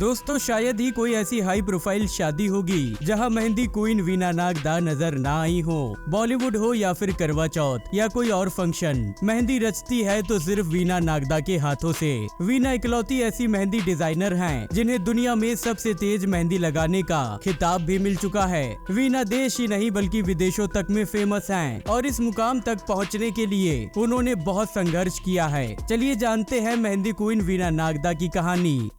दोस्तों शायद ही कोई ऐसी हाई प्रोफाइल शादी होगी जहां मेहंदी क्वीन वीना नागदा नजर ना आई हो। बॉलीवुड हो या फिर करवा चौथ या कोई और फंक्शन, मेहंदी रचती है तो सिर्फ वीना नागदा के हाथों से। वीना इकलौती ऐसी मेहंदी डिजाइनर हैं जिन्हें दुनिया में सबसे तेज मेहंदी लगाने का खिताब भी मिल चुका है। वीना देश ही नहीं बल्कि विदेशों तक में फेमस हैं और इस मुकाम तक पहुंचने के लिए उन्होंने बहुत संघर्ष किया है। चलिए जानते हैं मेहंदी क्वीन वीना नागदा की कहानी।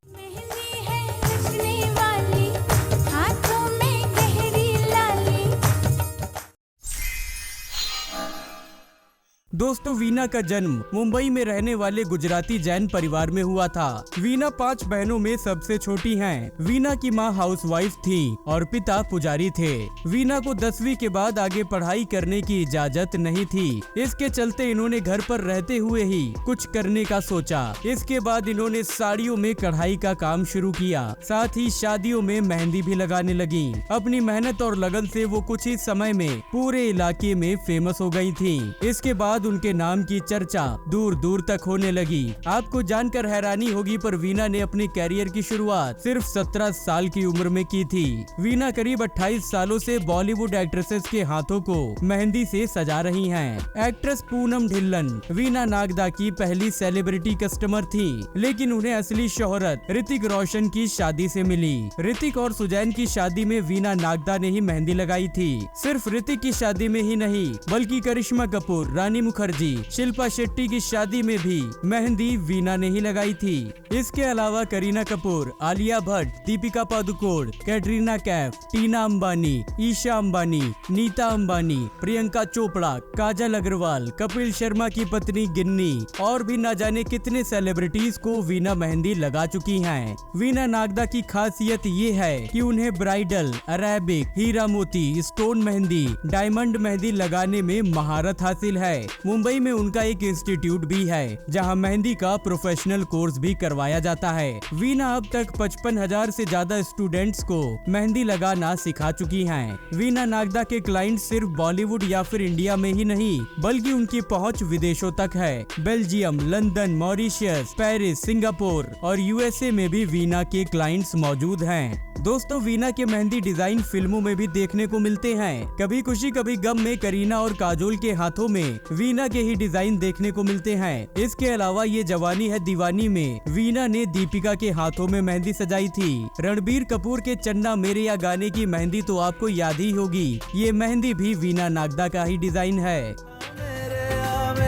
दोस्तों वीना का जन्म मुंबई में रहने वाले गुजराती जैन परिवार में हुआ था। वीना 5 बहनों में सबसे छोटी हैं। वीना की मां हाउसवाइफ थी और पिता पुजारी थे। वीना को 10वीं के बाद आगे पढ़ाई करने की इजाजत नहीं थी। इसके चलते इन्होंने घर पर रहते हुए ही कुछ करने का सोचा। इसके बाद इन्होंने साड़ियों में कढ़ाई का काम शुरू किया, साथ ही शादियों में मेहंदी भी लगाने लगी। अपनी मेहनत और लगन से वो कुछ ही समय में पूरे इलाके में फेमस हो गई थी। इसके बाद उनके नाम की चर्चा दूर दूर तक होने लगी। आपको जानकर हैरानी होगी पर वीना ने अपने कैरियर की शुरुआत सिर्फ 17 साल की उम्र में की थी। वीना करीब 28 सालों से बॉलीवुड एक्ट्रेसेस के हाथों को मेहंदी से सजा रही हैं। एक्ट्रेस पूनम ढिल्लन वीना नागदा की पहली सेलिब्रिटी कस्टमर थी, लेकिन उन्हें असली शोहरत ऋतिक रोशन की शादी से मिली। ऋतिक और सुजैन की शादी में वीना नागदा ने ही मेहंदी लगाई थी। सिर्फ ऋतिक की शादी में ही नहीं बल्कि करिश्मा कपूर, रानी मुखर्जी, शिल्पा शेट्टी की शादी में भी मेहंदी वीना ने ही लगाई थी। इसके अलावा करीना कपूर, आलिया भट्ट, दीपिका पादुकोण, कैटरीना कैफ, टीना अंबानी, ईशा अंबानी, नीता अंबानी, प्रियंका चोपड़ा, काजल अग्रवाल, कपिल शर्मा की पत्नी गिन्नी और भी न जाने कितने सेलिब्रिटीज को वीना मेहंदी लगा चुकी हैं। वीना नागदा की खासियत ये है कि उन्हें ब्राइडल, अरेबिक, हीरा मोती, स्टोन मेहंदी, डायमंड मेहंदी लगाने में महारत हासिल है। मुंबई में उनका एक इंस्टीट्यूट भी है जहां मेहंदी का प्रोफेशनल कोर्स भी करवाया जाता है। वीना अब तक 55,000 से ज्यादा स्टूडेंट्स को मेहंदी लगाना सिखा चुकी हैं। वीना नागदा के क्लाइंट सिर्फ बॉलीवुड या फिर इंडिया में ही नहीं बल्कि उनकी पहुंच विदेशों तक है। Belgium, London, Mauritius, Paris, Singapore और यूएसए में भी वीना के क्लाइंट्स मौजूद हैं। दोस्तों वीना के मेहंदी डिजाइन फिल्मों में भी देखने को मिलते हैं। कभी खुशी कभी गम में करीना और काजोल के हाथों में वीना के ही डिजाइन देखने को मिलते हैं। इसके अलावा ये जवानी है दीवानी में वीना ने दीपिका के हाथों में मेहंदी सजाई थी। रणबीर कपूर के चन्ना मेरे या गाने की मेहंदी तो आपको याद ही होगी। ये मेहंदी भी वीना नागदा का ही डिजाइन है। चन्ना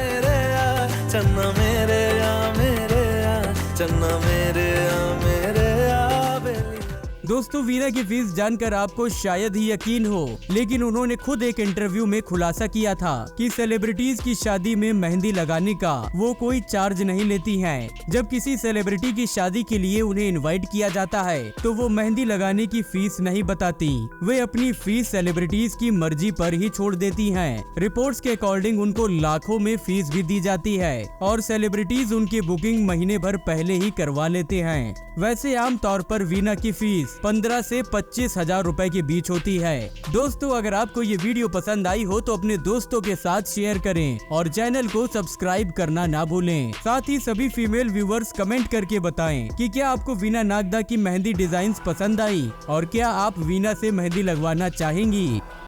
मेरे या मेरे या, चन्ना मेरे या मेरे या। दोस्तों वीना की फीस जानकर आपको शायद ही यकीन हो, लेकिन उन्होंने खुद एक इंटरव्यू में खुलासा किया था कि सेलिब्रिटीज की शादी में मेहंदी लगाने का वो कोई चार्ज नहीं लेती हैं। जब किसी सेलिब्रिटी की शादी के लिए उन्हें इनवाइट किया जाता है तो वो मेहंदी लगाने की फीस नहीं बताती। वे अपनी फीस सेलिब्रिटीज की मर्जी पर ही छोड़ देती हैं। रिपोर्ट्स के अकॉर्डिंग उनको लाखों में फीस भी दी जाती है और सेलिब्रिटीज उनकी बुकिंग महीने भर पहले ही करवा लेते हैं। वैसे आम तौर पर वीना की फीस 15 से 25,000 रुपए के बीच होती है। दोस्तों अगर आपको ये वीडियो पसंद आई हो तो अपने दोस्तों के साथ शेयर करें और चैनल को सब्सक्राइब करना ना भूलें। साथ ही सभी फीमेल व्यूवर्स कमेंट करके बताएं कि क्या आपको वीना नागदा की मेहंदी डिजाइन्स पसंद आई और क्या आप वीना से मेहंदी लगवाना चाहेंगी।